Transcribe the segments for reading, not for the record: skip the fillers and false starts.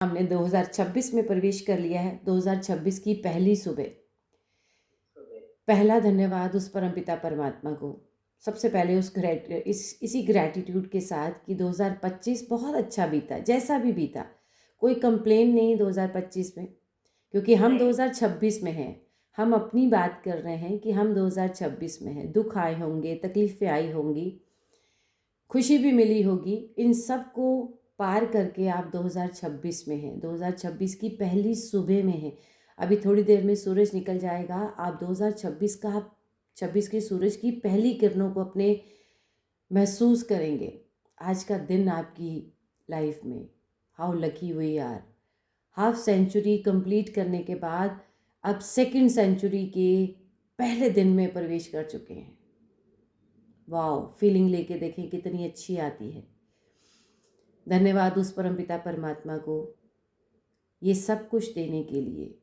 हमने 2026 में प्रवेश कर लिया है। 2026 की पहली सुबह। पहला धन्यवाद उस परमपिता परमात्मा को, सबसे पहले इसी ग्रैटिट्यूड के साथ कि 2025 बहुत अच्छा बीता, जैसा भी बीता, कोई कंप्लेन नहीं 2025 में, क्योंकि हम 2026 में हैं। हम अपनी बात कर रहे हैं कि हम 2026 में हैं। दुख आए होंगे, तकलीफ़ें आई होंगी, खुशी भी मिली होगी, इन सब को पार करके आप 2026 में हैं। 2026 की पहली सुबह में हैं। अभी थोड़ी देर में सूरज निकल जाएगा। आप 2026 के सूरज की पहली किरणों को अपने महसूस करेंगे। आज का दिन आपकी लाइफ में, how lucky we are. Half century complete करने के बाद अब सेकंड सेंचुरी के पहले दिन में प्रवेश कर चुके हैं। वाओ, फीलिंग लेके देखें कितनी अच्छी आती है। धन्यवाद उस परमपिता परमात्मा को ये सब कुछ देने के लिए।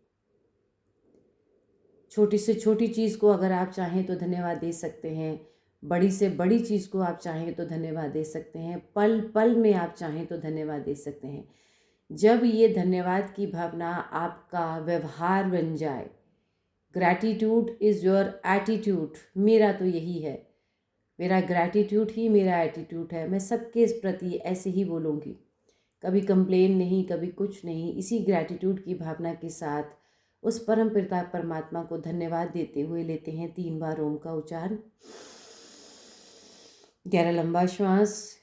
छोटी से छोटी चीज़ को अगर आप चाहें तो धन्यवाद दे सकते हैं, बड़ी से बड़ी चीज़ को आप चाहें तो धन्यवाद दे सकते हैं, पल पल में आप चाहें तो धन्यवाद दे सकते हैं। जब ये धन्यवाद की भावना आपका व्यवहार बन जाए, ग्रैटिट्यूड इज़ योर एटीट्यूड। मेरा तो यही है, मेरा ग्रैटिट्यूड ही मेरा एटीट्यूड है। मैं सबके इस प्रति ऐसे ही बोलूँगी, कभी कंप्लेन नहीं, कभी कुछ नहीं। इसी ग्रैटिट्यूड की भावना के साथ उस परम पिता परमात्मा को धन्यवाद देते हुए लेते हैं 3 बार ओम का उच्चारण। गहरा लंबा श्वास।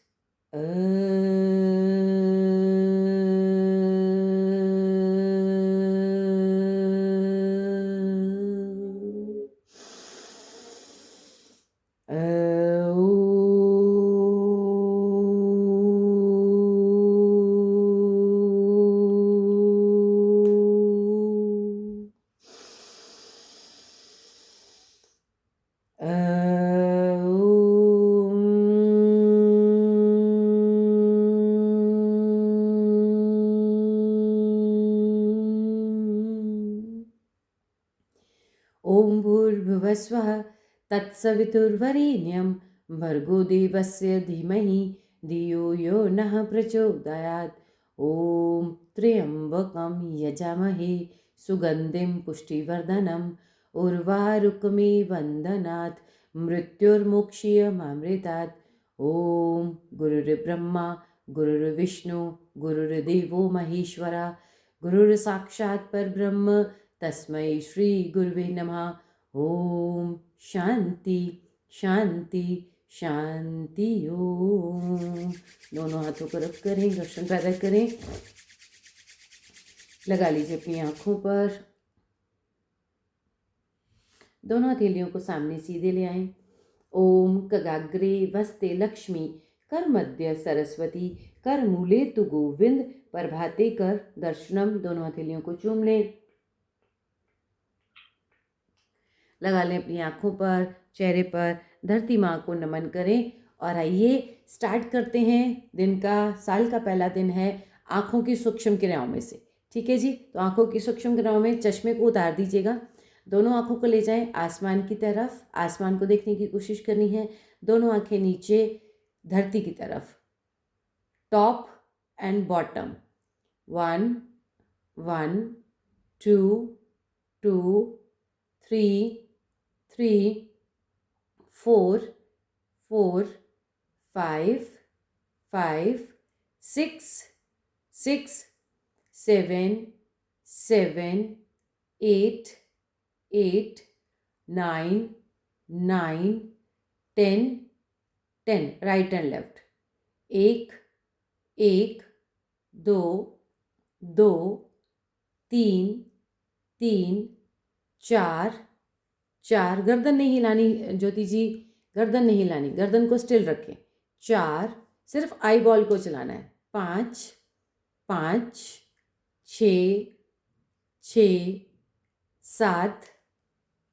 ओम भूर्भुवस्वः तत्सवितुर्वरेण्यं भर्गो देवस्य धीमहि धियो यो नः प्रचोदयात्। ओम त्र्यंबकं यजामहे सुगंधिं पुष्टिवर्धनम् उर्वारुकमिव बन्धनात् मृत्युर्मुक्षीयमामृतात्। ओम गुरुर्ब्रह्मा गुरुर्विष्णु गुरुर्देवो महेश्वरा गुरुर्साक्षात् परब्रह्म तस्मै श्री गुरुवे नमः। ओम शांति शांति शांति। ओम। दोनों हाथों को रख करें, घर्षण पैदा करें। लगा लीजिए अपनी आँखों पर। दोनों हथेलियों को सामने सीधे ले आएं। ओम कगाग्रे वस्ते लक्ष्मी कर मध्य सरस्वती कर मूले तु गोविंद प्रभाते कर दर्शनम। दोनों हथेलियों को चूम लें। लगा लें अपनी आँखों पर, चेहरे पर। धरती माँ को नमन करें और आइए स्टार्ट करते हैं दिन का। साल का पहला दिन है आँखों की सूक्ष्म क्रियाओं में से। ठीक है जी, तो आँखों की सूक्ष्म क्रियाओं में चश्मे को उतार दीजिएगा। दोनों आँखों को ले जाएं आसमान की तरफ। आसमान को देखने की कोशिश करनी है। दोनों आँखें नीचे धरती की तरफ, top and bottom. 1 1 2 2 3 3 4 4 5 5 6 6 7 7 8 8 9 9 10 10। Right and left. 1 1 2 2 3 3 4 4। गर्दन नहीं हिलानी ज्योति जी, गर्दन नहीं हिलानी, गर्दन को स्टिल रखें। 4, सिर्फ आई बॉल को चलाना है। 5 5 6 6 7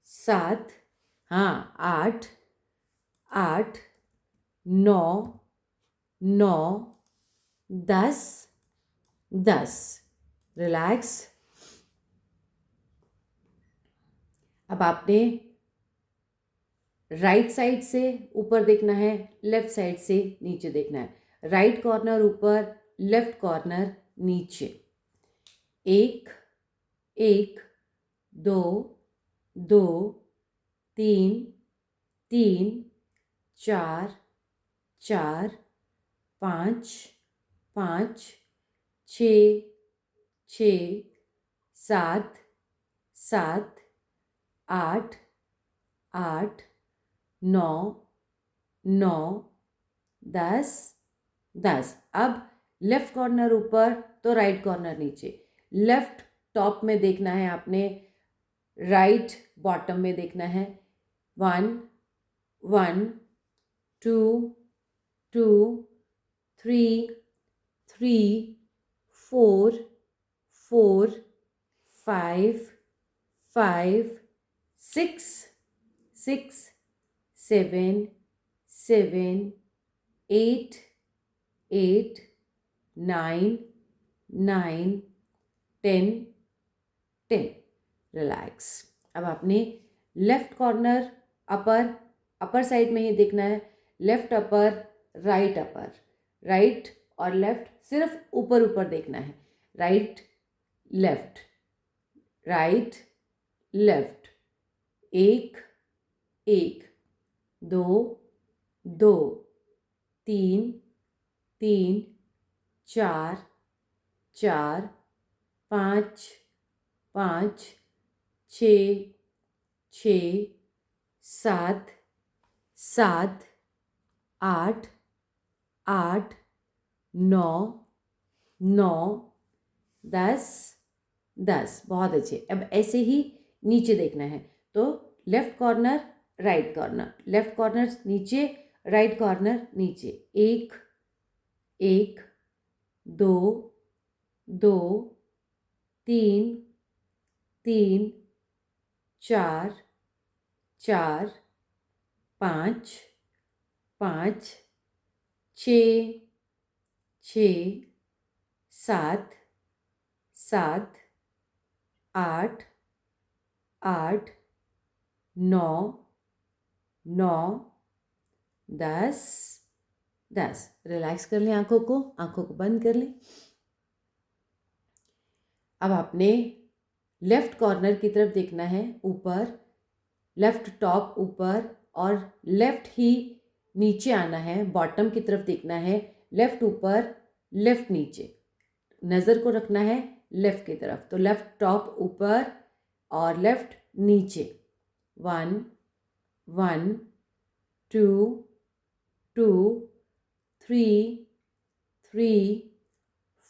7, हाँ 8 8 9 9 10 10। रिलैक्स। अब आपने राइट साइड से ऊपर देखना है, लेफ्ट साइड से नीचे देखना है। राइट कॉर्नर ऊपर, लेफ्ट कॉर्नर नीचे। एक, एक, दो, दो, तीन, तीन, चार, चार, पाँच, पाँच, छः, छः, सात, सात, आठ, आठ, नौ, नौ, 10, 10। अब लेफ्ट कॉर्नर ऊपर तो राइट कॉर्नर नीचे। लेफ्ट टॉप में देखना है आपने, राइट बॉटम में देखना है। 1, 1, 2, 2, 3, 3, 4, 4, 5, 5, 6, 6, 7, 7, 8, 8, 9, 9, 10, 10। रिलैक्स। अब आपने लेफ्ट कॉर्नर अपर साइड में ही देखना है। लेफ्ट अपर, राइट और लेफ्ट सिर्फ ऊपर ऊपर देखना है। राइट लेफ्ट, राइट लेफ्ट, एक, एक, दो, दो, तीन, तीन, चार, चार, पाँच, पाँच, छः, छः, सात, सात, आठ, आठ, नौ, नौ, 10, 10। बहुत अच्छे। अब ऐसे ही नीचे देखना है तो left corner, right corner, left corner नीचे, राइट कॉर्नर नीचे। एक, एक, दो, दो, तीन, तीन, चार, चार, पाँच, पाँच, छः, छः, सात, सात, आठ, आठ, नौ, नौ, 10, 10। रिलैक्स कर लें आंखों को बंद कर लें। अब आपने लेफ्ट कॉर्नर की तरफ देखना है, ऊपर, लेफ्ट टॉप ऊपर और लेफ्ट ही नीचे आना है। बॉटम की तरफ देखना है, लेफ्ट ऊपर, लेफ्ट नीचे। नज़र को रखना है लेफ्ट की तरफ। तो लेफ्ट टॉप ऊपर और लेफ्ट नीचे। 1, 1, 2, 2, 3, 3,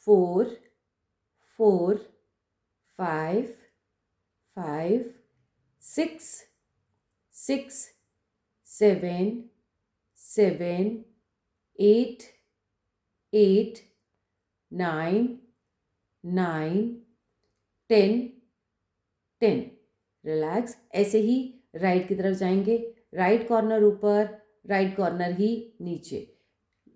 4, 4, 5, 5, 6, 6, 7, 7, 8, 8, 9, 9, 10, 10। रिलैक्स। ऐसे ही राइट की तरफ जाएंगे। राइट कॉर्नर ऊपर, राइट कॉर्नर ही नीचे।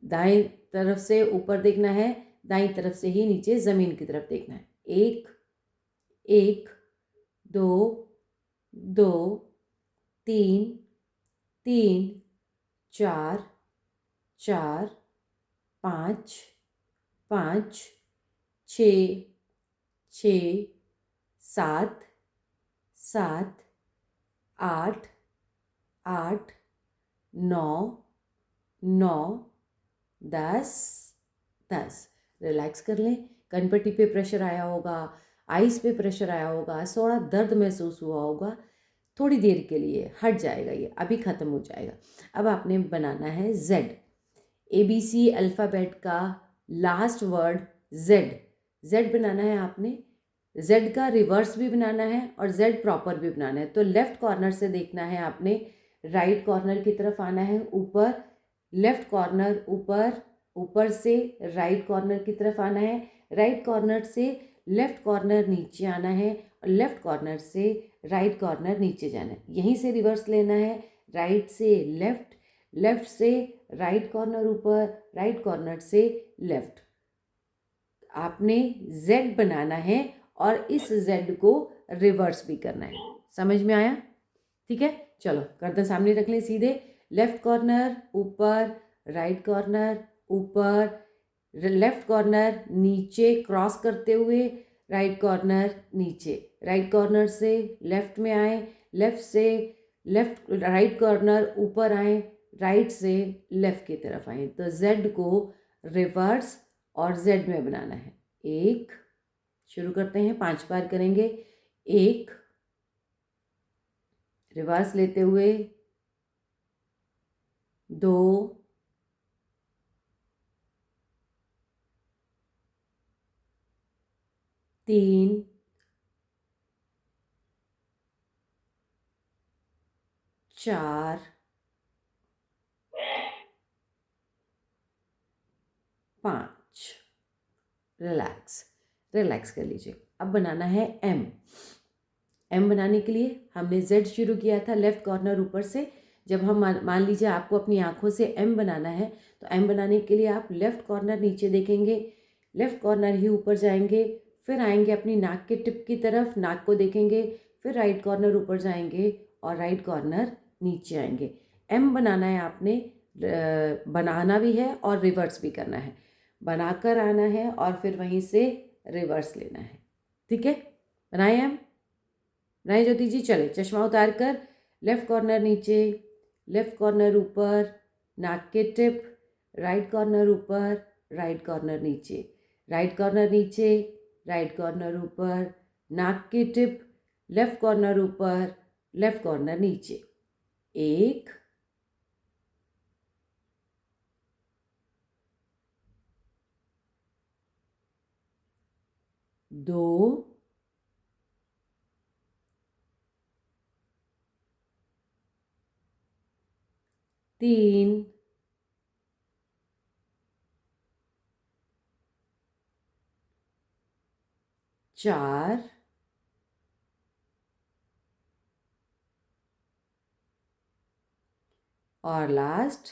दाएं तरफ से ऊपर देखना है, दाईं तरफ से ही नीचे ज़मीन की तरफ देखना है। एक, एक, दो, दो, तीन, तीन, चार, चार, पाँच, पाँच, छः, छः, सात, सात, आठ, आठ, नौ, नौ, 10, 10। रिलैक्स कर लें। कनपट्टी पे प्रेशर आया होगा, आइस पे प्रेशर आया होगा, थोड़ा दर्द महसूस हुआ होगा। थोड़ी देर के लिए हट जाएगा, ये अभी ख़त्म हो जाएगा। अब आपने बनाना है जेड। ABC अल्फ़ाबेट का लास्ट वर्ड जेड। जेड बनाना है आपने। जेड का रिवर्स भी बनाना है और जेड प्रॉपर भी बनाना है। तो लेफ़्ट कॉर्नर से देखना है आपने, राइट कॉर्नर की तरफ आना है ऊपर, लेफ़्ट कॉर्नर ऊपर, ऊपर से राइट कॉर्नर की तरफ आना है, राइट कॉर्नर से लेफ़्ट कॉर्नर नीचे आना है और लेफ़्ट कॉर्नर से राइट कॉर्नर नीचे जाना है। यहीं से रिवर्स लेना है, राइट से लेफ़्ट, लेफ़्ट से राइट कॉर्नर ऊपर, राइट कॉर्नर से लेफ़्ट। आपने जेड बनाना है और इस जेड को रिवर्स भी करना है। समझ में आया? ठीक है, चलो गर्दन सामने रख लें सीधे। लेफ्ट कॉर्नर ऊपर, राइट कॉर्नर ऊपर, लेफ्ट कॉर्नर नीचे क्रॉस करते हुए, राइट कॉर्नर नीचे, राइट कॉर्नर से लेफ्ट में आए, लेफ्ट से लेफ्ट राइट कॉर्नर ऊपर आए, राइट से लेफ्ट की तरफ आए। तो जेड को रिवर्स और जेड में बनाना है। एक, शुरू करते हैं, 5 बार करेंगे। एक, रिवर्स लेते हुए, 2, 3, 4, 5। रिलैक्स, रिलैक्स कर लीजिए। अब बनाना है एम। एम बनाने के लिए हमने जेड शुरू किया था लेफ्ट कॉर्नर ऊपर से। जब हम मान लीजिए आपको अपनी आंखों से एम बनाना है, तो एम बनाने के लिए आप लेफ्ट कॉर्नर नीचे देखेंगे, लेफ्ट कॉर्नर ही ऊपर जाएंगे, फिर आएंगे अपनी नाक के टिप की तरफ, नाक को देखेंगे, फिर राइट कॉर्नर ऊपर जाएंगे और राइट कॉर्नर नीचे आएंगे। एम बनाना है आपने, बनाना भी है और रिवर्स भी करना है। बनाकर आना है और फिर वहीं से रिवर्स लेना है। ठीक है, बनाए एम, बनाए ज्योति जी। चले, चश्मा उतार कर लेफ्ट कॉर्नर नीचे, लेफ्ट कॉर्नर ऊपर, नाक के टिप, राइट कॉर्नर ऊपर, राइट कॉर्नर नीचे, राइट कॉर्नर नीचे, राइट कॉर्नर ऊपर, नाक की टिप, लेफ्ट कॉर्नर ऊपर, लेफ्ट कॉर्नर नीचे। एक, 2, 3, 4, और लास्ट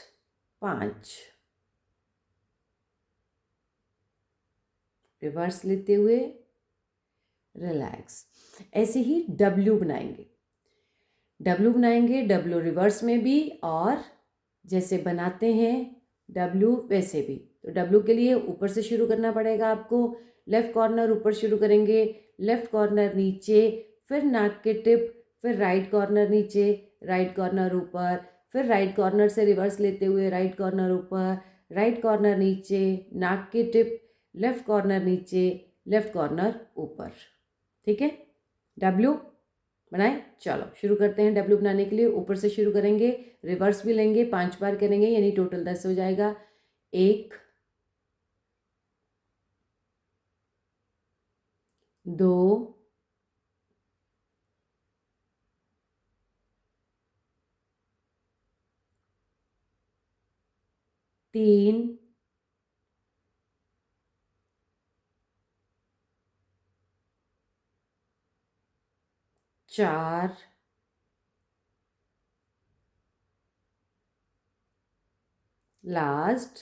5। रिवर्स लेते हुए रिलैक्स। ऐसे ही डब्ल्यू बनाएंगे, डब्ल्यू बनाएंगे, डब्ल्यू रिवर्स में भी और जैसे बनाते हैं डब्ल्यू वैसे भी। तो डब्ल्यू के लिए ऊपर से शुरू करना पड़ेगा आपको। लेफ्ट कॉर्नर ऊपर शुरू करेंगे, लेफ्ट कॉर्नर नीचे, फिर नाक के टिप, फिर राइट कॉर्नर नीचे, राइट कॉर्नर ऊपर, फिर राइट कॉर्नर से रिवर्स लेते हुए राइट कॉर्नर ऊपर, राइट कॉर्नर नीचे, नाक के टिप, लेफ्ट कॉर्नर नीचे, लेफ्ट कॉर्नर ऊपर। ठीक है, डब्ल्यू बनाए। चलो शुरू करते हैं। डब्ल्यू बनाने के लिए ऊपर से शुरू करेंगे, रिवर्स भी लेंगे, 5 बार करेंगे, यानी टोटल 10 हो जाएगा। 1, 2, 3, 4, लास्ट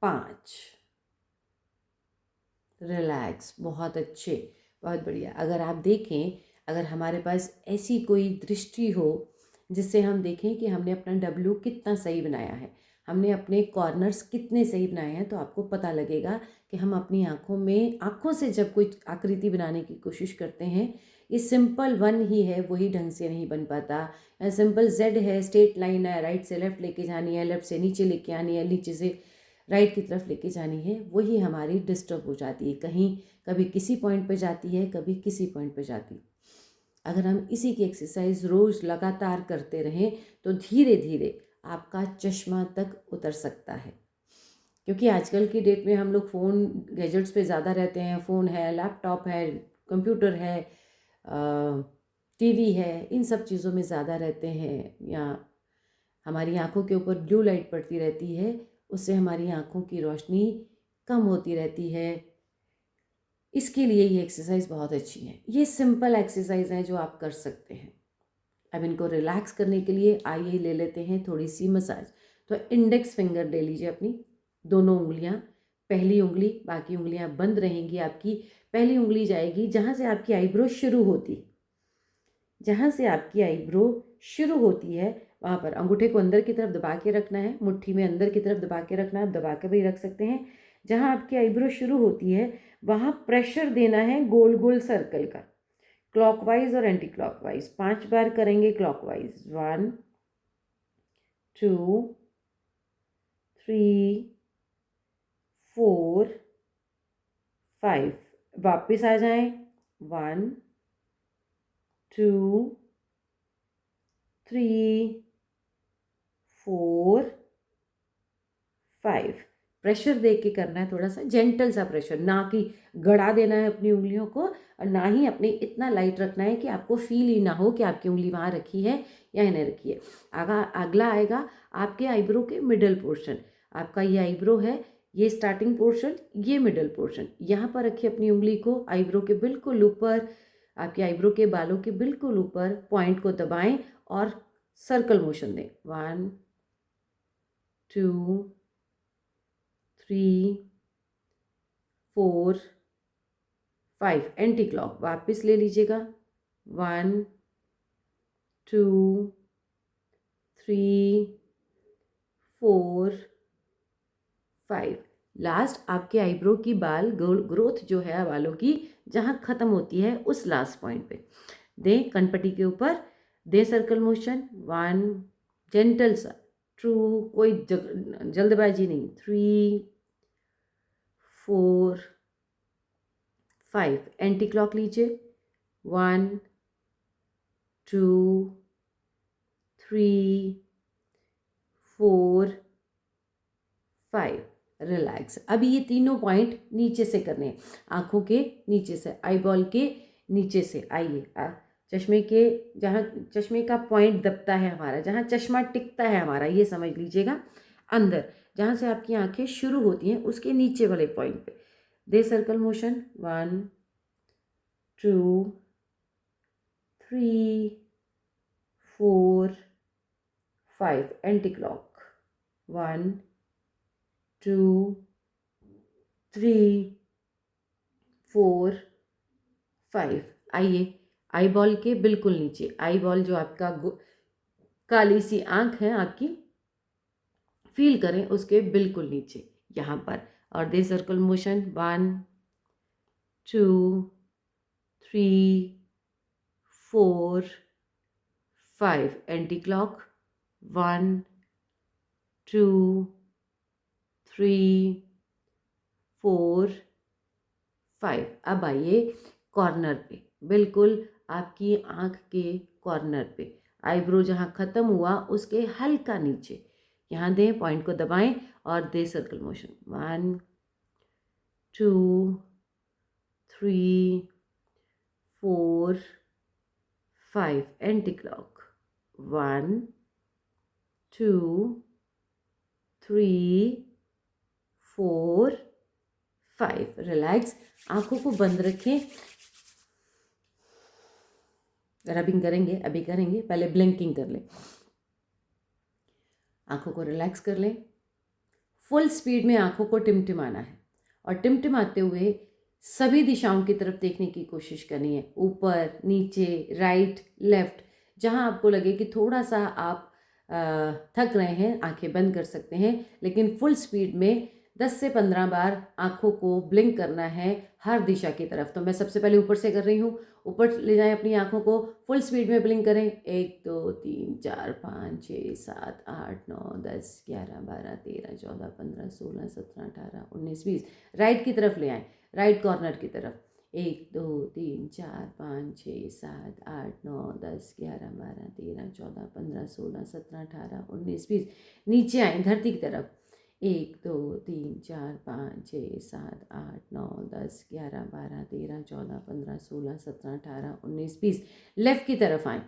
5। रिलैक्स, बहुत अच्छे, बहुत बढ़िया। अगर आप देखें, अगर हमारे पास ऐसी कोई दृष्टि हो जिससे हम देखें कि हमने अपना डब्ल्यू कितना सही बनाया है, हमने अपने कॉर्नर्स कितने सही बनाए हैं, तो आपको पता लगेगा कि हम अपनी आँखों में, आँखों से जब कोई आकृति बनाने की कोशिश करते हैं, ये सिंपल 1 ही है, वही ढंग से नहीं बन पाता। सिंपल जेड है, स्ट्रेट लाइन है, राइट से लेफ्ट लेके जानी है, लेफ्ट से नीचे लेके आनी है, नीचे से राइट की तरफ लेके जानी है, वही हमारी डिस्टर्ब हो जाती है। कहीं कभी किसी पॉइंट पे जाती है, कभी किसी पॉइंट पे जाती है। अगर हम इसी की एक्सरसाइज रोज़ लगातार करते रहें तो धीरे धीरे आपका चश्मा तक उतर सकता है। क्योंकि आजकल की डेट में हम लोग फ़ोन गैजेट्स पे ज़्यादा रहते हैं। फ़ोन है, लैपटॉप है, कंप्यूटर है, टीवी है, इन सब चीज़ों में ज़्यादा रहते हैं, या हमारी आँखों के ऊपर ब्लू लाइट पड़ती रहती है, उससे हमारी आँखों की रोशनी कम होती रहती है। इसके लिए ये एक्सरसाइज बहुत अच्छी है। ये सिंपल एक्सरसाइज हैं जो आप कर सकते हैं। अब इनको रिलैक्स करने के लिए आइए ले लेते हैं थोड़ी सी मसाज। तो इंडेक्स फिंगर ले लीजिए अपनी, दोनों उंगलियां, पहली उंगली, बाकी उंगलियां बंद रहेंगी आपकी। पहली उंगली जाएगी जहाँ से आपकी आईब्रो शुरू होती है, जहाँ से आपकी आईब्रो शुरू होती है वहाँ पर अंगूठे को अंदर की तरफ दबा के रखना है, मुट्ठी में अंदर की तरफ दबा के रखना है, आप दबा के भी रख सकते हैं। जहाँ आपकी आईब्रो शुरू होती है वहाँ प्रेशर देना है गोल गोल सर्कल का, क्लॉकवाइज और एंटी क्लॉकवाइज। 5 बार करेंगे क्लॉकवाइज, 1 2 3 4 5। वापस आ जाएं, 1 2 3 4 5। प्रेशर दे के करना है, थोड़ा सा जेंटल सा प्रेशर, ना कि गड़ा देना है अपनी उंगलियों को, और ना ही अपने इतना लाइट रखना है कि आपको फील ही ना हो कि आपकी उंगली वहाँ रखी है या इन्हें रखी है। अगला आएगा आपके आईब्रो के मिडल पोर्शन। आपका ये आईब्रो है, ये स्टार्टिंग पोर्शन, ये मिडल पोर्शन। यहाँ पर रखिए अपनी उंगली को आईब्रो के बिल्कुल ऊपर, आपके आईब्रो के बालों के बिल्कुल ऊपर, पॉइंट को दबाएं और सर्कल मोशन दें, 1 2 3 4 5। एंटी क्लॉक वापस ले लीजिएगा, 1 2 3 4 5। लास्ट आपके आईब्रो की बाल ग्रोथ जो है बालों की जहाँ ख़त्म होती है उस लास्ट पॉइंट पे दें, कनपट्टी के ऊपर दें सर्कल मोशन, 1 जेंटल सा, 2 कोई जल्दबाजी नहीं, 3 4 5। एंटी क्लॉक लीजिए, 1 2 3 4 5। रिलैक्स। अभी ये तीनों पॉइंट नीचे से करने हैं, आँखों के नीचे से, आईबॉल के नीचे से। आइए, चश्मे के जहाँ चश्मे का पॉइंट दबता है हमारा, जहाँ चश्मा टिकता है हमारा, ये समझ लीजिएगा, अंदर जहाँ से आपकी आँखें शुरू होती हैं उसके नीचे वाले पॉइंट पे दे सर्कल मोशन, 1 2 3 4 5। Anti clock, 1 2 3 4 5। आइए, आई बॉल के बिल्कुल नीचे, आई बॉल जो आपका काली सी आंख है आपकी, फील करें उसके बिल्कुल नीचे यहाँ पर, और दे सर्कल मोशन, 1 2 3 4 5। Anti clock, 1 2 3 4 5। अब आइए कॉर्नर पे, बिल्कुल आपकी आंख के कॉर्नर पे, आईब्रो जहाँ ख़त्म हुआ उसके हल्का नीचे, यहाँ दें, पॉइंट को दबाएं और दे circle motion, 1 2 3 4 5। Anti clock, 1 2 3 4 5। Relax. आंखों को बंद रखें, रबिंग करेंगे, अभी करेंगे, पहले ब्लिंकिंग कर लें। आंखों को रिलैक्स कर लें, फुल स्पीड में आंखों को टिमटिमाना है और टिमटिमाते हुए सभी दिशाओं की तरफ देखने की कोशिश करनी है, ऊपर नीचे राइट लेफ्ट। जहां आपको लगे कि थोड़ा सा आप थक रहे हैं, आंखें बंद कर सकते हैं, लेकिन फुल स्पीड में 10 से 15 बार आंखों को ब्लिंक करना है हर दिशा की तरफ। तो मैं सबसे पहले ऊपर से कर रही हूँ, ऊपर ले जाएं अपनी आंखों को, फुल स्पीड में ब्लिंक करें, 1 2 3 4 5 6 7 8 9 10 11 12 13 14 15 16 17 18 19 20। राइट की तरफ ले आएँ, राइट कॉर्नर की तरफ, 1 2 3 4 5 6 7 8 9 10 11 12 13 14 15 16 17 18 19 20। नीचे आए धरती की तरफ, 1 2 3 4 5 6 7 8 9 10 11 12 13 14 15 16 17 18 19 20। लेफ्ट की तरफ आएँ,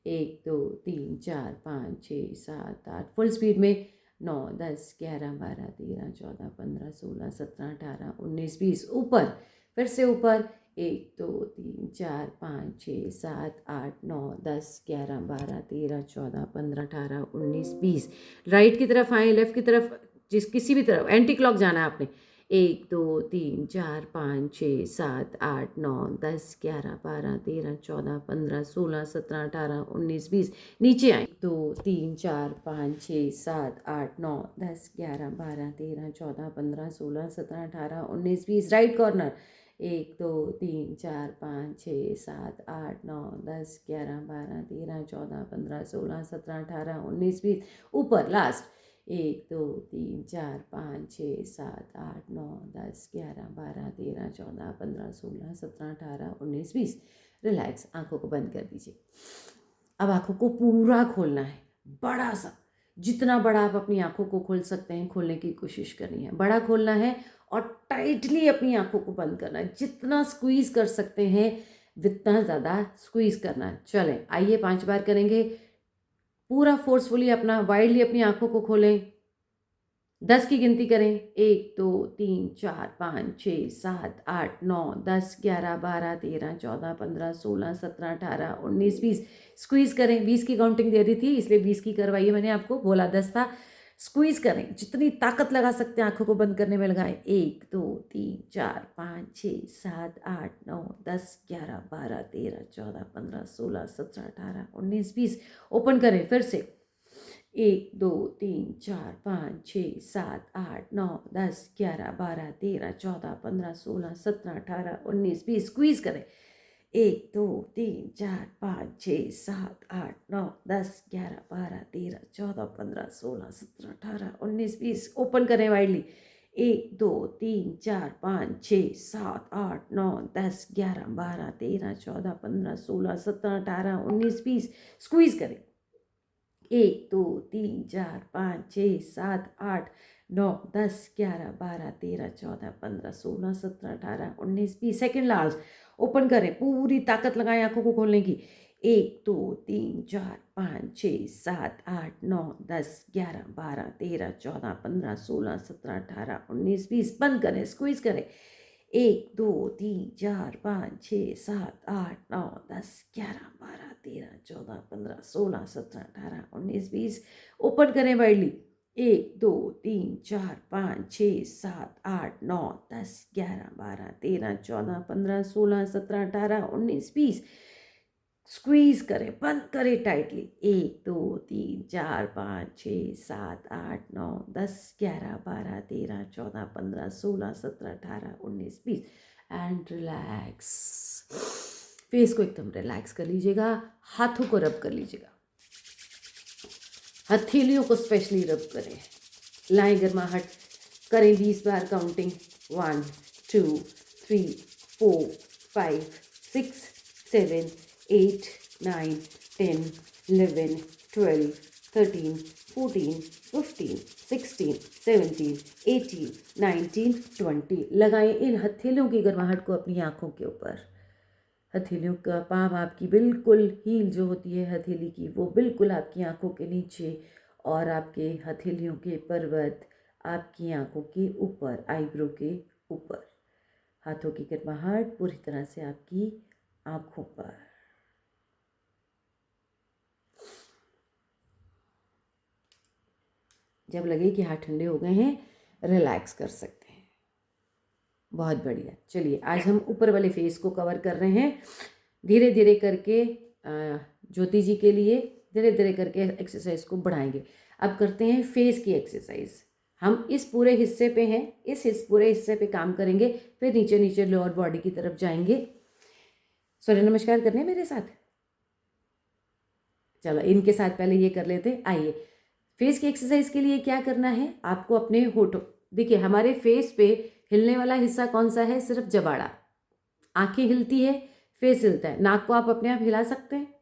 1 2 3 4 5 6 7 8, फुल स्पीड में, 9 10 11 12 13 14 15 16 17 18 19 20। ऊपर, फिर से ऊपर, 1 2 3 4 5 6 7 8 9 10 11 12 13 14 15 18 19 20। राइट की तरफ आएँ, लेफ्ट की तरफ, किसी भी तरफ, एंटी क्लॉक जाना है आपने, 1 2 3 4 5 6 7 8 9 10 11 12 13 14 15 16 17 18 19 20। नीचे आए 2 3 4 5 6 7 8 9 10 11 12 13 14 15 16 17 18 19 20। Right corner 1 2 3 4 5 6 7 8 9 10 11 12 13 14 15 16 17 18 19 20। ऊपर लास्ट 1 2 3 4 5 6 7 8 9 10 11 12 13 14 15 16 17 18 19 20। रिलैक्स, आंखों को बंद कर दीजिए। अब आंखों को पूरा खोलना है, बड़ा सा, जितना बड़ा आप अपनी आंखों को खोल सकते हैं खोलने की कोशिश करनी है। बड़ा खोलना है और टाइटली अपनी आंखों को बंद करना है। जितना स्क्वीज कर सकते हैं उतना ज़्यादा स्क्वीज करना है। चलें, आइए 5 बार करेंगे। पूरा फोर्सफुली अपना वाइडली अपनी आंखों को खोलें। 10 की गिनती करें। 1 2 3 4 5 6 7 8 9 10 11 12 13 14 15 16 17 18 19 20। स्क्वीज करें। 20 की काउंटिंग दे रही थी इसलिए 20 की करवाई है मैंने, आपको बोला 10 था। स्क्वीज करें, जितनी ताकत लगा सकते हैं आंखों को बंद करने में लगाएं। 1 2 3 4 5 6 7 8 9 10 11 12 13 14 15 16 17 18 19 20। ओपन करें फिर से। 1 2 3 4 5 6 7 8 9 10 11 12 13 14 15 16 17 18 19 20। स्क्वीज करें। 1 2 3 4 5 6 7 8 9 10 11 12 13 14 15 16 17 18 19 20। ओपन करें वाइडली। 1 2 3 4 5 6 7 8 9 10 11 12 13 14 15 16 17 18 19 20। स्क्वीज करें। 1 2 3 4 5 6 7 8 9 10 11 12 13 14 15 16 17 18 19 20। Second last. ओपन करें, पूरी ताकत लगाएं आंखों को खोलने की। 1 2 3 4 5 6 7 8 9 10 11 12 13 14 15 16 17 18 19 20। बंद करें, स्क्वीज करें। 1 2 3 4 5 6 7 8 9 10 11 12 13 14 15 16 17 18 19 20। ओपन करें वाइडली। 1 2 3 4 5 6 7 8 9 10 11 12 13 14 15 16 17 18 19 20। स्क्वीज करें, बंद करें टाइटली। 1 2 3 4 5 6 7 8 9 10 11 12 13 14 15 16 17 18 19 20। And relax. फेस को एकदम रिलैक्स कर लीजिएगा। हाथों को रब कर लीजिएगा, हथेलियों को स्पेशली रब करें। लाएं गर्माहट, करें 20 बार काउंटिंग। 1 2 3 4 5 6 7 8 9 10 11 12 13 14 15 16 17 18 19 20। लगाएं इन हथेलियों की गर्माहट को अपनी आंखों के ऊपर। हथेलियों का पाम आपकी बिल्कुल, हील जो होती है हथेली की, वो बिल्कुल आपकी आंखों के नीचे, और आपके हथेलियों के पर्वत आपकी आंखों के ऊपर, आईब्रो के ऊपर। हाथों की गर्माहट पूरी तरह से आपकी आंखों पर। जब लगे कि हाथ ठंडे हो गए हैं, रिलैक्स कर सकते हैं। बहुत बढ़िया। चलिए, आज हम ऊपर वाले फेस को कवर कर रहे हैं धीरे धीरे करके। ज्योति जी के लिए धीरे धीरे करके एक्सरसाइज को बढ़ाएंगे। अब करते हैं फेस की एक्सरसाइज। हम इस पूरे हिस्से पे हैं, इस पूरे हिस्से पे काम करेंगे, फिर नीचे नीचे लोअर बॉडी की तरफ जाएंगे। सूर्य नमस्कार करने हैं मेरे साथ। चलो, इनके साथ पहले ये कर लेते हैं। आइए, फेस की एक्सरसाइज के लिए क्या करना है, आपको अपने होठों, देखिए हमारे फेस पे हिलने वाला हिस्सा कौन सा है, सिर्फ जबाड़ा। आंखें हिलती है, फेस हिलता है। नाक को आप अपने आप हिला सकते हैं,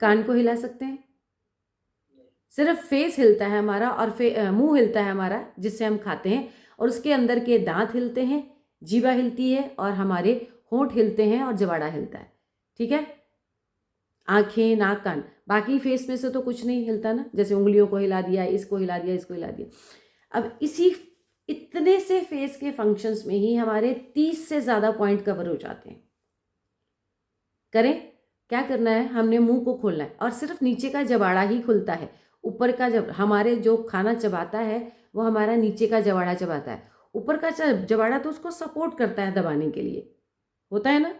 कान को हिला सकते हैं। सिर्फ फेस हिलता है हमारा, और मुंह हिलता है हमारा जिससे हम खाते हैं, और उसके अंदर के दांत हिलते हैं, जीवा हिलती है, और हमारे होंठ हिलते हैं, और जबाड़ा हिलता है। ठीक है, आंखें, नाक, कान। बाकी फेस में से तो कुछ नहीं हिलता ना, जैसे उंगलियों को हिला दिया, इसको हिला दिया, इसको हिला दिया। अब इतने से फेस के फंक्शंस में ही हमारे 30 से ज़्यादा पॉइंट कवर हो जाते हैं। करें, क्या करना है, हमने मुंह को खोलना है, और सिर्फ नीचे का जबाड़ा ही खुलता है। ऊपर का, जब हमारे जो खाना चबाता है वो हमारा नीचे का जबाड़ा चबाता है, ऊपर का जबाड़ा तो उसको सपोर्ट करता है दबाने के लिए, होता है ना।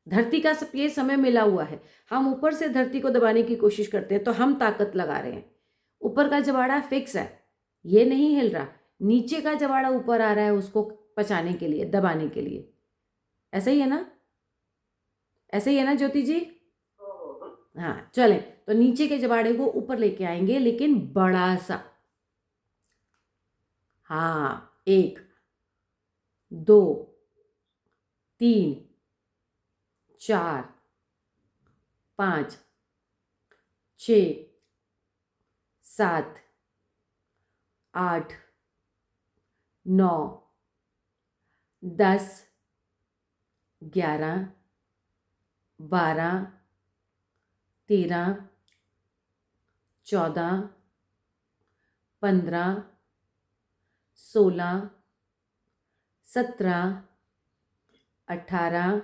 धरती का सब ये समय मिला हुआ है, हम ऊपर से धरती को दबाने की कोशिश करते हैं तो हम ताकत लगा रहे हैं। ऊपर का जबाड़ा फिक्स है, ये नहीं हिल रहा, नीचे का जबाड़ा ऊपर आ रहा है उसको पचाने के लिए, दबाने के लिए। ऐसा ही है ना, ऐसे ही है ना ज्योति जी? हाँ चलें, तो नीचे के जबाड़े को ऊपर लेके आएंगे, लेकिन बड़ा सा। हाँ, 1 2 3 4 5 6 7 8 9 10 11 12 13 14 15 16 17 18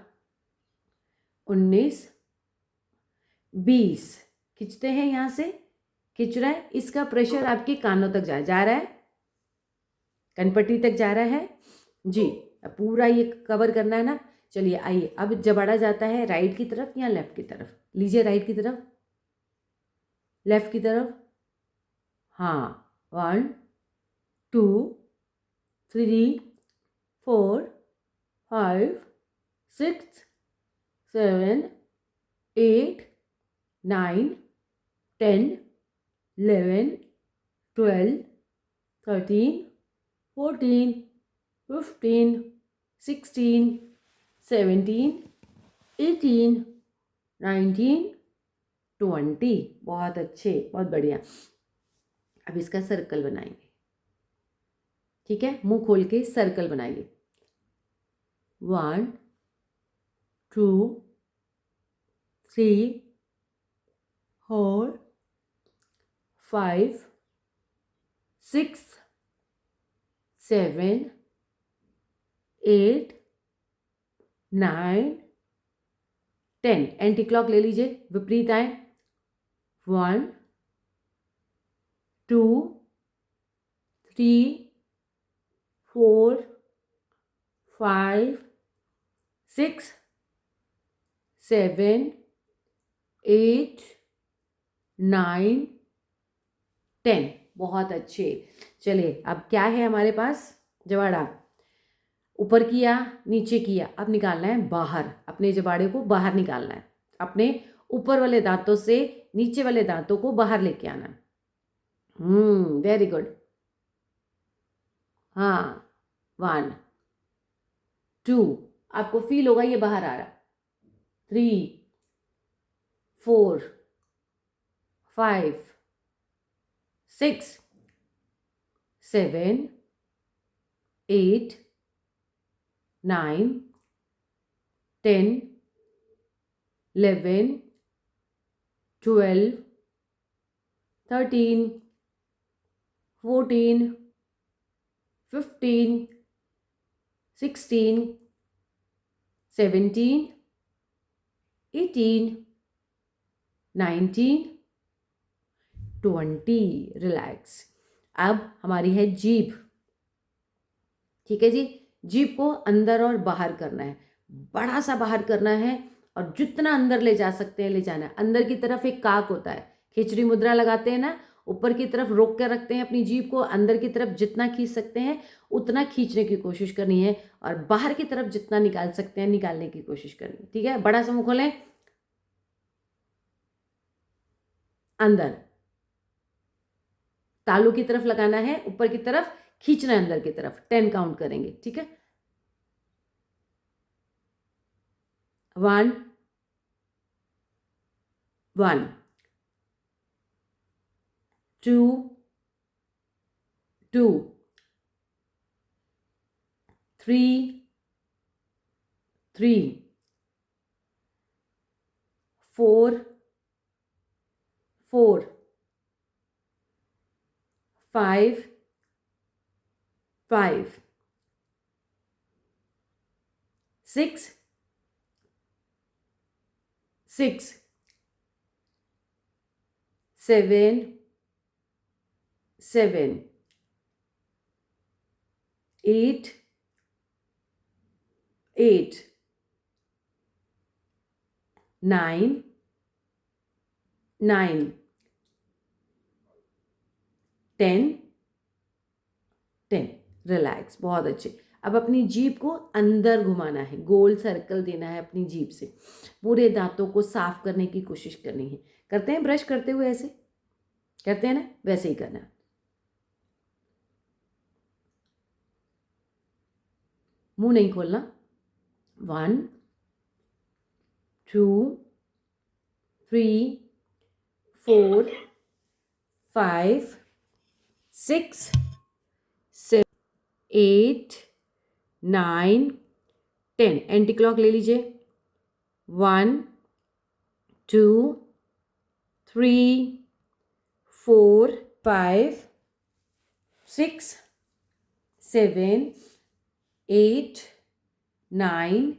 19 20। खींचते हैं, यहाँ से खींच रहा है, इसका प्रेशर आपके कानों तक जा रहा है, कनपट्टी तक जा रहा है जी। पूरा ये कवर करना है ना। चलिए आइए, अब जबाड़ा जाता है राइट की तरफ या लेफ्ट की तरफ? लीजिए राइट की तरफ, लेफ्ट की तरफ। हाँ, 1 2 3 4 5 6 7 8 9 10 11 12 13 14 15 16 17 18 19 20। बहुत अच्छे, बहुत बढ़िया। अब इसका सर्कल बनाएंगे, ठीक है? मुंह खोल के सर्कल बनाइए। 1 2 3 4 5 6 7 8 9 10। एंटी क्लॉक ले लीजिए, विपरीत आए। 1 2 3 4 5 6 7 8 9 10। बहुत अच्छे। चलिए, अब क्या है हमारे पास? जबाड़ा ऊपर किया, नीचे किया, अब निकालना है बाहर। अपने जबाड़े को बाहर निकालना है, अपने ऊपर वाले दांतों से नीचे वाले दांतों को बाहर लेके आना है। Very good. हाँ, 1 2, आपको फील होगा ये बाहर आ रहा। 3 4 5 6 7 8 9 10 11 12 13 14 15 16 17 18 19 20। रिलैक्स। अब हमारी है जीभ, ठीक है जी। जीभ को अंदर और बाहर करना है, बड़ा सा बाहर करना है, और जितना अंदर ले जा सकते हैं ले जाना है। अंदर की तरफ एक काक होता है, खिचड़ी मुद्रा लगाते हैं ना, ऊपर की तरफ रोक कर रखते हैं अपनी जीभ को, अंदर की तरफ जितना खींच सकते हैं उतना खींचने की कोशिश करनी है, और बाहर की तरफ जितना निकाल सकते हैं निकालने की कोशिश करनी है, ठीक है? बड़ा सा मुंह खोलें, अंदर तालू की तरफ लगाना है, ऊपर की तरफ खींचना है, अंदर की तरफ। 10 काउंट करेंगे, ठीक है? 1 1 2 2 3 3 4 4 5 5 6 6 7 7 8, 8, 9, 9, 10, 10। रिलैक्स, बहुत अच्छे। अब अपनी जीभ को अंदर घुमाना है, गोल सर्कल देना है अपनी जीभ से। पूरे दांतों को साफ करने की कोशिश करनी है। करते हैं ब्रश करते हुए, ऐसे करते हैं ना, वैसे ही करना है। मुंह नहीं खोलना। 1, 2, 3, 4, 5, 6, 7, 8, 9, 10। एंटी क्लॉक ले लीजिए। 1, 2, 3, 4, 5, 6, 7, 8, 9,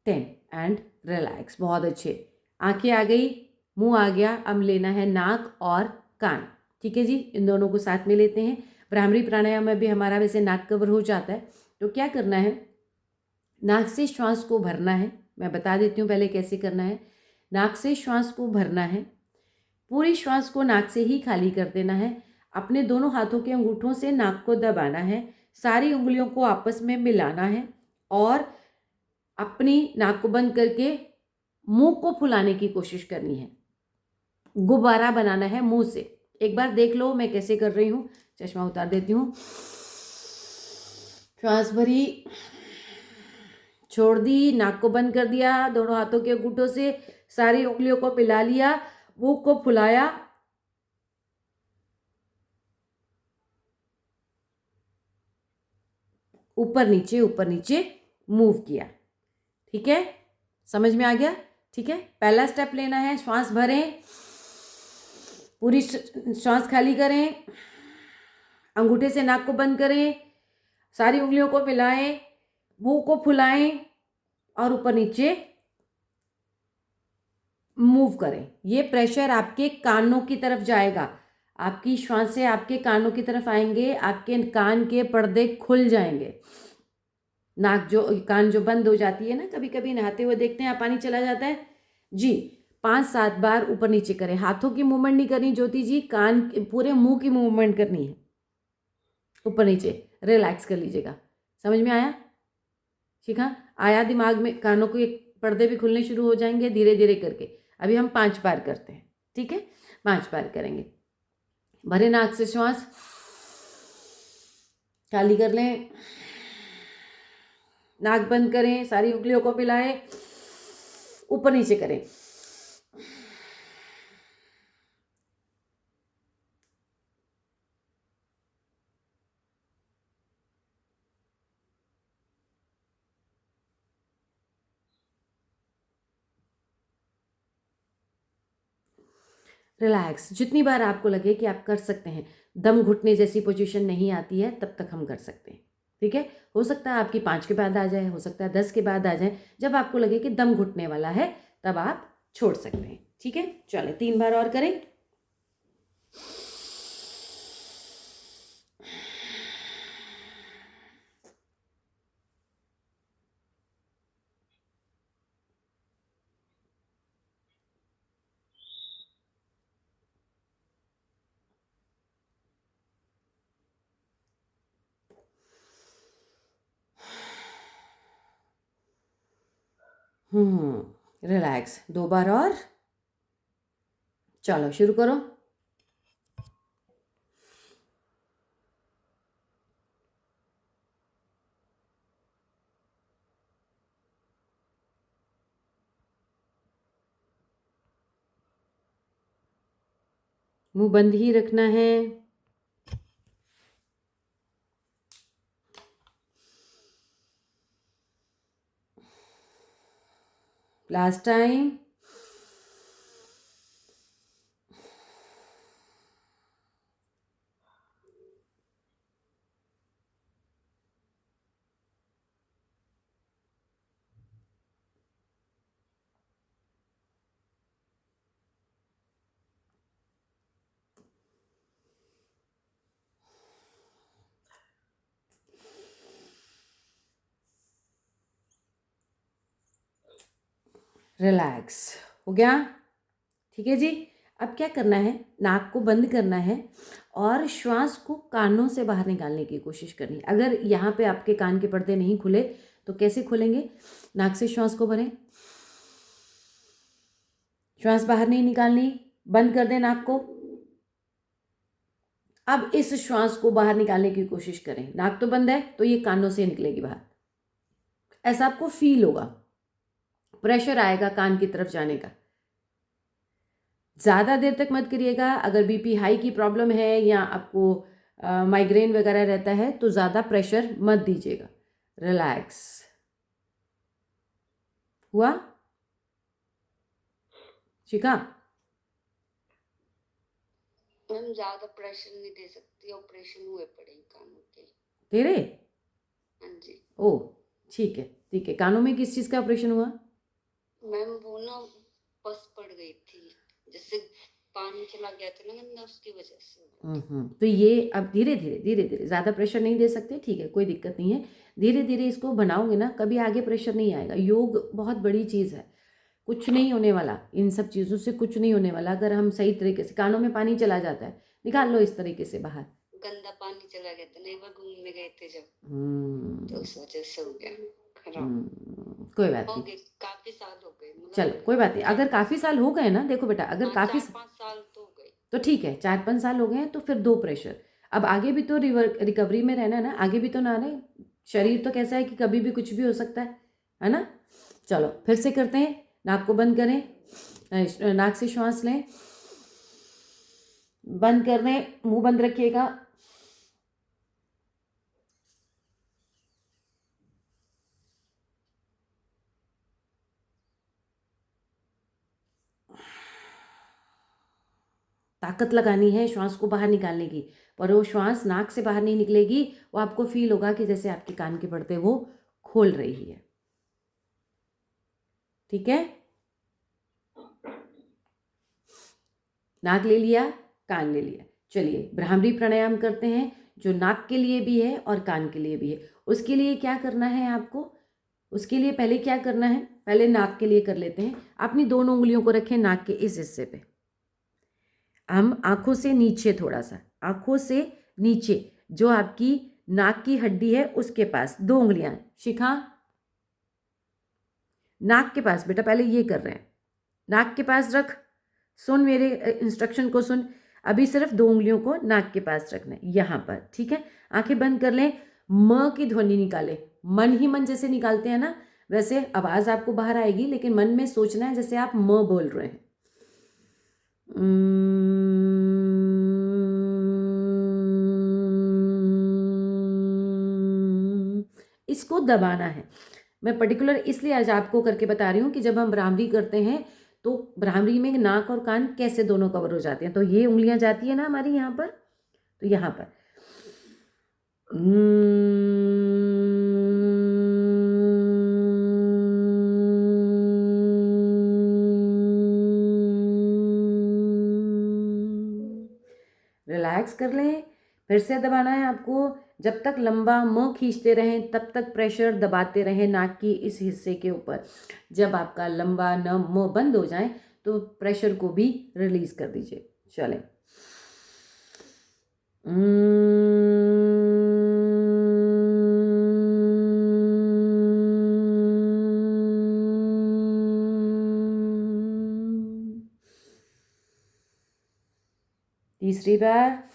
10 एंड रिलैक्स। बहुत अच्छे। आंखें आ गई, मुंह आ गया। अब लेना है नाक और कान। ठीक है जी, इन दोनों को साथ में लेते हैं। भ्रामरी प्राणायाम में भी हमारा वैसे नाक कवर हो जाता है। तो क्या करना है, नाक से श्वास को भरना है। मैं बता देती हूँ पहले कैसे करना है। नाक से श्वास को भरना है, पूरी श्वास को नाक से ही खाली कर देना है। अपने दोनों हाथों के अंगूठों से नाक को दबाना है, सारी उंगलियों को आपस में मिलाना है और अपनी नाक को बंद करके मुंह को फुलाने की कोशिश करनी है। गुब्बारा बनाना है मुंह से। एक बार देख लो मैं कैसे कर रही हूँ। चश्मा उतार देती हूँ। श्वास भरी, छोड़ दी, नाक को बंद कर दिया, दोनों हाथों के अंगूठों से सारी उंगलियों को मिला लिया, मुंह को फुलाया, ऊपर नीचे मूव किया। ठीक है, समझ में आ गया? ठीक है, पहला स्टेप लेना है, श्वास भरें, पूरी श्वास खाली करें, अंगूठे से नाक को बंद करें, सारी उंगलियों को मिलाएं, मुंह को फुलाएं और ऊपर नीचे मूव करें। ये प्रेशर आपके कानों की तरफ जाएगा। आपकी श्वास से आपके कानों की तरफ आएंगे, आपके कान के पर्दे खुल जाएंगे। नाक जो, कान जो बंद हो जाती है ना, कभी कभी नहाते हुए देखते हैं पानी चला जाता है जी। 5-7 बार ऊपर नीचे करें। हाथों की मूवमेंट नहीं करनी ज्योति जी, कान पूरे मुंह की मूवमेंट करनी है। ऊपर नीचे रिलैक्स कर लीजिएगा। समझ में आया? ठीक है, आया दिमाग में? कानों के पर्दे भी खुलने शुरू हो जाएंगे धीरे धीरे करके। अभी हम 5 बार करते हैं। ठीक है, 5 बार करेंगे। भरे नाक से श्वास खाली कर लें, नाक बंद करें, सारी उंगलियों को मिलाएं, ऊपर नीचे करें। रिलैक्स। जितनी बार आपको लगे कि आप कर सकते हैं, दम घुटने जैसी पोजीशन नहीं आती है, तब तक हम कर सकते हैं। ठीक है, हो सकता है आपकी 5 के बाद आ जाए, हो सकता है 10 के बाद आ जाए। जब आपको लगे कि दम घुटने वाला है तब आप छोड़ सकते हैं। ठीक है, चले 3 बार और करें। रिलैक्स। 2 बार और। चलो शुरू करो। मुंह बंद ही रखना है। Last time. रिलैक्स हो गया। ठीक है जी। अब क्या करना है, नाक को बंद करना है और श्वास को कानों से बाहर निकालने की कोशिश करनी है। अगर यहाँ पे आपके कान के पर्दे नहीं खुले तो कैसे खुलेंगे? नाक से श्वास को भरें, श्वास बाहर नहीं निकालनी, बंद कर दें नाक को। अब इस श्वास को बाहर निकालने की कोशिश करें। नाक तो बंद है तो ये कानों से निकलेगी बाहर। ऐसा आपको फील होगा, प्रेशर आएगा कान की तरफ जाने का। ज़्यादा देर तक मत करिएगा। अगर बीपी हाई की प्रॉब्लम है या आपको माइग्रेन वगैरह रहता है तो ज़्यादा प्रेशर मत दीजिएगा। रिलैक्स हुआ? शिखा, मैम ज्यादा प्रेशर नहीं दे सकती, ऑपरेशन हुए पड़े हैं कानों के। तेरे? हाँ जी ओ ठीक है ठीक है। कानों में किस चीज़ का ऑपरेशन हुआ? मैम, वो ना बस पड़ गई थी, जैसे पानी चला गया था ना गंदा, उसकी वजह से। तो ये अब धीरे धीरे ज़्यादा प्रेशर नहीं दे सकते, ठीक है, कोई दिक्कत नहीं है। धीरे धीरे इसको बनाओगे ना, कभी आगे प्रेशर नहीं आएगा। योग बहुत बड़ी चीज़ है, कुछ नहीं होने वाला, इन सब चीज़ों से कुछ नहीं होने वाला। अगर हम सही तरीके से, कानों में पानी चला जाता है, निकाल लो इस तरीके से बाहर। गंदा पानी चला गया था, नहीं वो घूमने गए थे जब, तो हम्म, उस वजह से हो गया खराब। कोई बात हो नहीं। गए, काफी साल हो गए, चलो कोई बात नहीं। अगर काफ़ी साल हो गए ना, देखो बेटा, अगर हाँ काफ़ी 4-5 साल तो हो गए। तो ठीक है, 4-5 साल हो गए हैं तो फिर 2 प्रेशर। अब आगे भी तो रिकवरी में रहना है ना, आगे भी तो ना रहे। शरीर तो कैसा है कि कभी भी कुछ भी हो सकता है ना। चलो फिर से करते हैं। नाक को बंद करें, नाक से श्वास लें, बंद कर दें, मुंह बंद रखिएगा। ताकत लगानी है श्वास को बाहर निकालने की, पर वो श्वास नाक से बाहर नहीं निकलेगी। वो आपको फील होगा कि जैसे आपके कान के पर्दे वो खोल रही है। ठीक है, नाक ले लिया, कान ले लिया। चलिए भ्रामरी प्राणायाम करते हैं, जो नाक के लिए भी है और कान के लिए भी है। उसके लिए क्या करना है आपको? उसके लिए पहले क्या करना है, पहले नाक के लिए कर लेते हैं। अपनी दोनों उंगलियों को रखें नाक के इस हिस्से पे। हम आंखों से नीचे, थोड़ा सा आंखों से नीचे, जो आपकी नाक की हड्डी है उसके पास 2 उंगलियां। शिखा, नाक के पास बेटा, पहले ये कर रहे हैं, नाक के पास रख। सुन मेरे इंस्ट्रक्शन को सुन। अभी सिर्फ 2 उंगलियों को नाक के पास रखना है, यहाँ पर। ठीक है, आंखें बंद कर लें। म की ध्वनि निकालें, मन ही मन जैसे निकालते हैं ना, वैसे आवाज़ आपको बाहर आएगी, लेकिन मन में सोचना है जैसे आप म बोल रहे हैं। इसको दबाना है। मैं पर्टिकुलर इसलिए आज आपको करके बता रही हूँ कि जब हम भ्रामरी करते हैं तो भ्रामरी में नाक और कान कैसे दोनों कवर हो जाते हैं। तो ये उंगलियां जाती है ना हमारी यहाँ पर, तो यहाँ पर रिलैक्स कर लें। फिर से दबाना है आपको, जब तक लंबा म खींचते रहें तब तक प्रेशर दबाते रहें नाक की इस हिस्से के ऊपर। जब आपका लंबा न म बंद हो जाए तो प्रेशर को भी रिलीज कर दीजिए। चलें। तीसरी बार।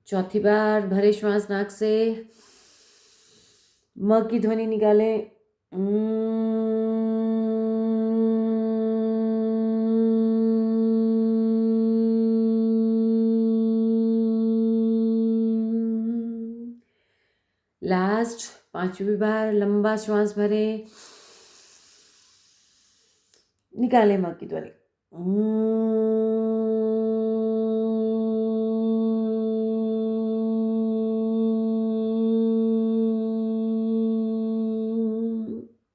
चौथी बार भरे श्वास नाक से, म की ध्वनि निकालें। लास्ट 5वीं बार लंबा श्वास भरे, निकालें म की ध्वनि।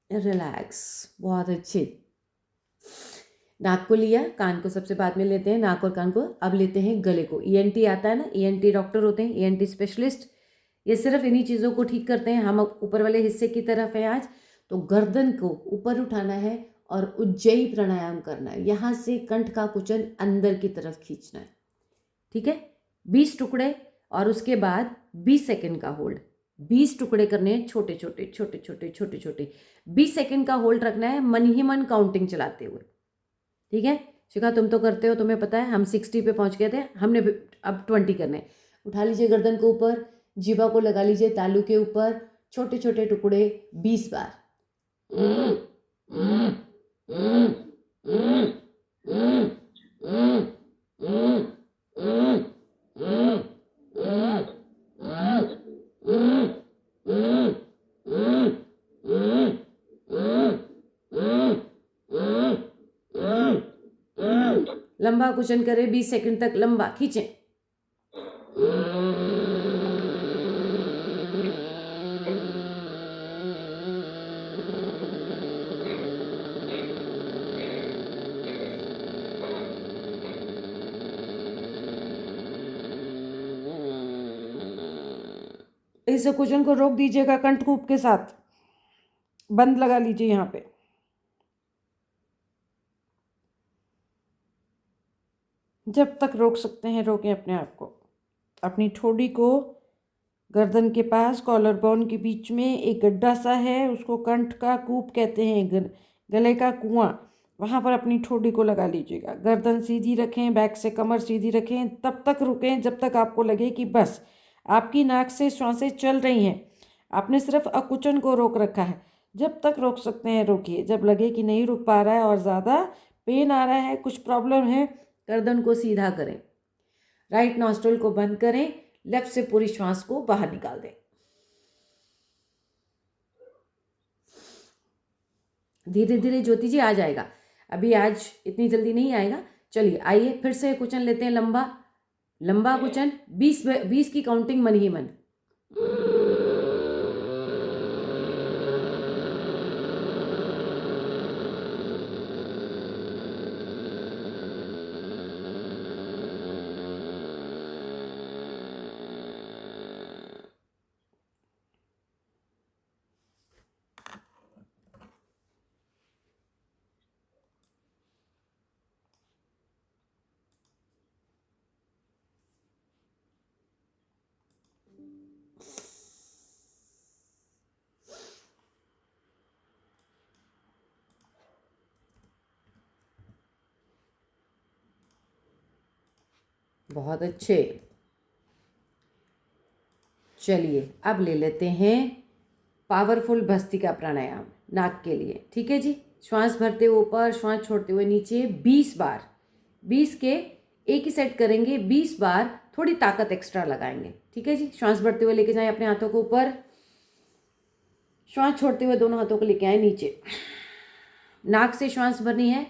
रिलैक्स, बहुत अच्छे। नाक को लिया, कान को सबसे बाद में लेते हैं, नाक और कान को। अब लेते हैं गले को। ईएनटी आता है ना, ईएनटी डॉक्टर होते हैं, ईएनटी स्पेशलिस्ट, ये सिर्फ इन्हीं चीज़ों को ठीक करते हैं। हम ऊपर वाले हिस्से की तरफ है आज। तो गर्दन को ऊपर उठाना है और उज्जयी प्राणायाम करना है। यहाँ से कंठ का कुचन अंदर की तरफ खींचना है, ठीक है। 20 टुकड़े और उसके बाद 20 सेकंड का होल्ड। 20 टुकड़े करने हैं, छोटे छोटे छोटे छोटे छोटे छोटे। 20 सेकंड का होल्ड रखना है, मन ही मन काउंटिंग चलाते हुए, ठीक है। शिखा तुम तो करते हो, तुम्हें पता है, हम 60 पे पहुंच गए थे, हमने अब 20 करने हैं। उठा लीजिए गर्दन को ऊपर, जीभा को लगा लीजिए तालू के ऊपर, छोटे छोटे टुकड़े 20 बार। लंबा कुचन करें, 20 सेकंड तक लंबा खींचें। इस कुचन को रोक दीजिएगा कंठकूप के साथ, बंद लगा लीजिए यहाँ पे। जब तक रोक सकते हैं रोकें अपने आप को। अपनी ठोड़ी को गर्दन के पास कॉलर बोन के बीच में एक गड्ढा सा है, उसको कंठ का कूप कहते हैं, गले का कुआं, वहाँ पर अपनी ठोड़ी को लगा लीजिएगा। गर्दन सीधी रखें, बैक से कमर सीधी रखें, तब तक रुकें जब तक आपको लगे कि बस आपकी नाक से श्वासें चल रही हैं, आपने सिर्फ अकुचन को रोक रखा है। जब तक रोक सकते हैं रोकिए। जब लगे कि नहीं रुक पा रहा है और ज़्यादा पेन आ रहा है, कुछ प्रॉब्लम है, गर्दन को सीधा करें, राइट नॉस्ट्रल को बंद करें, लेफ्ट से पूरी श्वास को बाहर निकाल दें। धीरे धीरे ज्योति जी आ जाएगा, अभी आज इतनी जल्दी नहीं आएगा। चलिए आइए फिर से कुचन लेते हैं, लंबा लंबा कुचन, 20 की काउंटिंग मन ही मन। बहुत अच्छे। चलिए अब ले लेते हैं पावरफुल भस्त्रिका प्राणायाम नाक के लिए, ठीक है जी। श्वास भरते हुए ऊपर, श्वास छोड़ते हुए नीचे 20 बार। 20 के एक ही सेट करेंगे, 20 बार थोड़ी ताकत एक्स्ट्रा लगाएंगे, ठीक है जी। श्वास भरते हुए लेके जाएं अपने हाथों को ऊपर, श्वास छोड़ते हुए दोनों हाथों को लेके आए नीचे। नाक से श्वास भरनी है,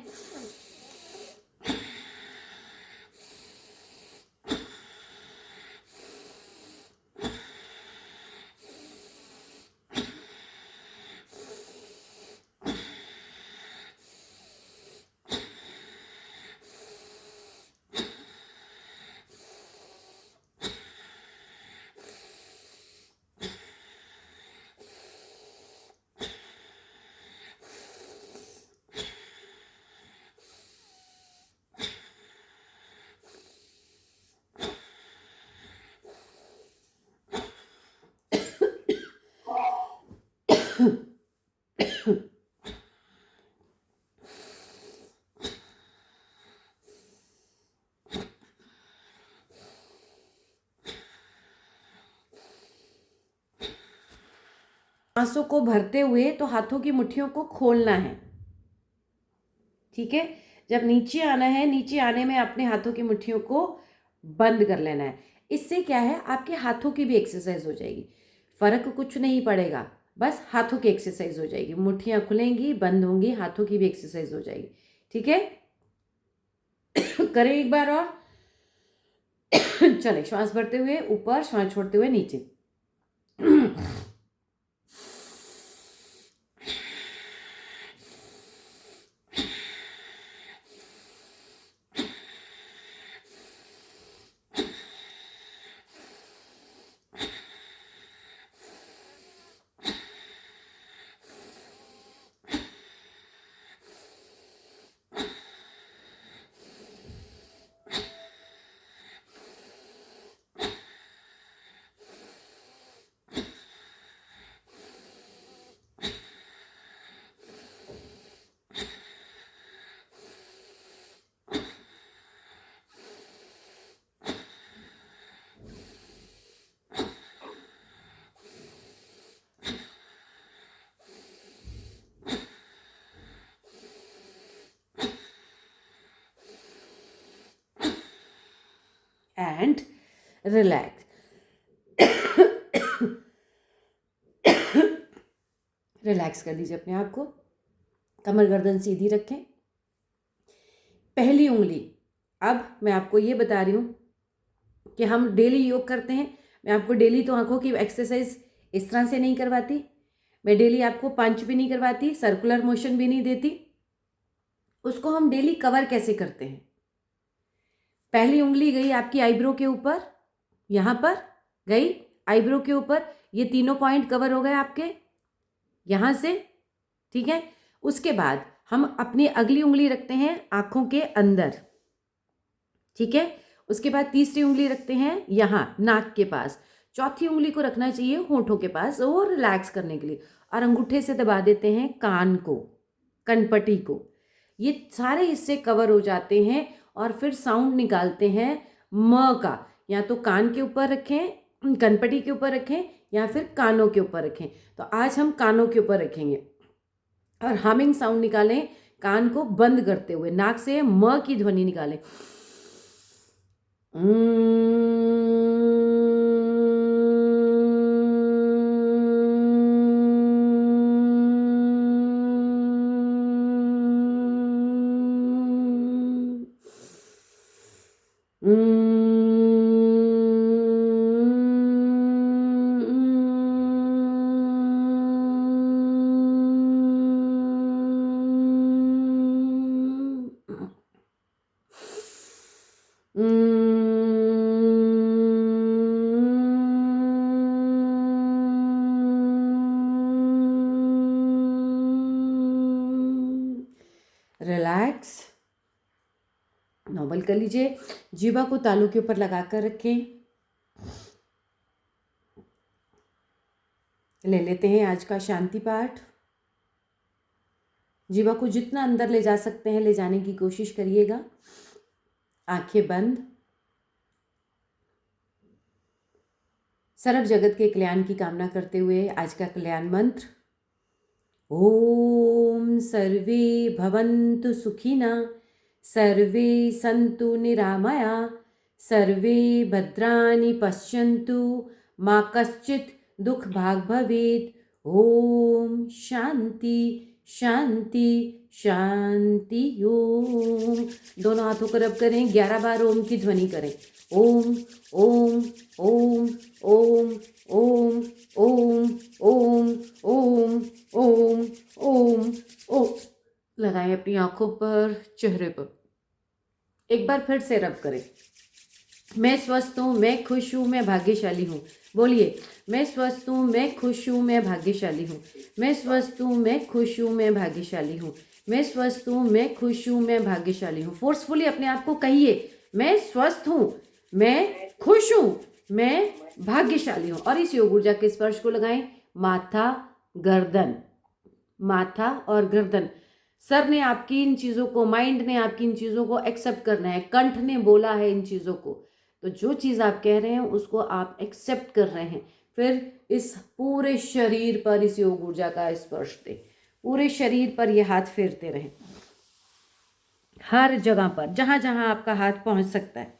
सांसों को भरते हुए तो हाथों की मुट्ठियों को खोलना है, ठीक है। जब नीचे आना है, नीचे आने में अपने हाथों की मुट्ठियों को बंद कर लेना है। इससे क्या है, आपके हाथों की भी एक्सरसाइज हो जाएगी, फर्क कुछ नहीं पड़ेगा, बस हाथों की एक्सरसाइज हो जाएगी। मुट्ठियां खुलेंगी, बंद होंगी, हाथों की भी एक्सरसाइज हो जाएगी, ठीक है। करें एक बार और। चले, श्वास भरते हुए ऊपर, श्वास छोड़ते हुए नीचे। And relax. रिलैक्स कर लीजिए अपने आप को। कमर गर्दन सीधी रखें। पहली उंगली, अब मैं आपको ये बता रही हूँ कि हम डेली योग करते हैं। मैं आपको डेली तो आंखों की एक्सरसाइज इस तरह से नहीं करवाती, मैं डेली आपको पंच भी नहीं करवाती, सर्कुलर मोशन भी नहीं देती। उसको हम डेली कवर कैसे करते हैं? पहली उंगली गई आपकी आईब्रो के ऊपर, यहाँ पर गई आईब्रो के ऊपर, ये तीनों पॉइंट कवर हो गए आपके यहाँ से, ठीक है। उसके बाद हम अपनी अगली उंगली रखते हैं आंखों के अंदर, ठीक है। उसके बाद तीसरी उंगली रखते हैं यहाँ नाक के पास, चौथी उंगली को रखना चाहिए होठों के पास और रिलैक्स करने के लिए, और अंगूठे से दबा देते हैं कान को, कनपट्टी को। ये सारे हिस्से कवर हो जाते हैं और फिर साउंड निकालते हैं म का। या तो कान के ऊपर रखें, कनपट्टी के ऊपर रखें, या फिर कानों के ऊपर रखें। तो आज हम कानों के ऊपर रखेंगे और हमिंग साउंड निकालें कान को बंद करते हुए, नाक से म की ध्वनि निकालें। रिलैक्स, नॉर्मल कर लीजिए। जीवा को तालू के ऊपर लगा कर रखें। ले लेते हैं आज का शांति पाठ। जीवा को जितना अंदर ले जा सकते हैं ले जाने की कोशिश करिएगा। आंखें बंद। सर्व जगत के कल्याण की कामना करते हुए आज का कल्याण मंत्र, ओम सर्वे भवन्तु सुखिना, सर्वे सन्तु निरामया, सर्वे भद्राणि पश्यन्तु, मा कश्चित् दुख भाग भवेत्। ओम शांति शांति शांति ओम। दोनों हाथों को रब करें, 11 बार ओम की ध्वनि करें। ओम ओम ओम ओम ओम ओम ओम ओम ओम ओम ओम। लगाएं अपनी आंखों पर, चेहरे पर। एक बार फिर से रब करें। मैं स्वस्थ हूँ, मैं खुश हूँ, मैं भाग्यशाली हूँ। बोलिए, मैं स्वस्थ हूँ, मैं खुश हूँ, मैं भाग्यशाली हूँ। मैं स्वस्थ हूँ, मैं खुश हूँ, मैं भाग्यशाली हूँ। मैं स्वस्थ हूँ, मैं खुश हूँ, मैं भाग्यशाली हूँ। फोर्सफुली अपने आप को कहिए, मैं स्वस्थ हूँ, मैं खुश हूँ, मैं भाग्यशाली हूँ। और इस योग ऊर्जा के स्पर्श को लगाएं माथा, गर्दन, माथा और गर्दन। सर ने आपकी इन चीज़ों को, माइंड ने आपकी इन चीज़ों को एक्सेप्ट करना है, कंठ ने बोला है इन चीज़ों को, तो जो चीज़ आप कह रहे हैं उसको आप एक्सेप्ट कर रहे हैं। फिर इस पूरे शरीर पर इस योग ऊर्जा का स्पर्श दें। पूरे शरीर पर ये हाथ फेरते रहें, हर जगह पर जहाँ जहाँ आपका हाथ पहुँच सकता है।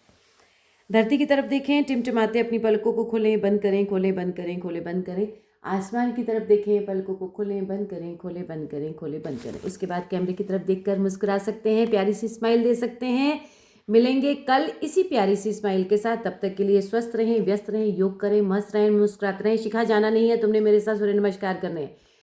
धरती की तरफ देखें, टिमटिमाते अपनी पलकों को खोलें, बंद करें, खोलें, बंद करें, खोलें, बंद करें। आसमान की तरफ देखें, पलकों को खोलें, बंद करें, खोलें, बंद करें, खोलें, बंद करें। उसके बाद कैमरे की तरफ देखकर मुस्कुरा सकते हैं, प्यारी सी स्माइल दे सकते हैं। मिलेंगे कल इसी प्यारी सी स्माइल के साथ। तब तक के लिए स्वस्थ रहें, व्यस्त रहें, योग करें, मस्त रहें, मुस्कुराते रहें। शिखा जाना नहीं है, तुमने मेरे साथ सूर्य नमस्कार करने हैं।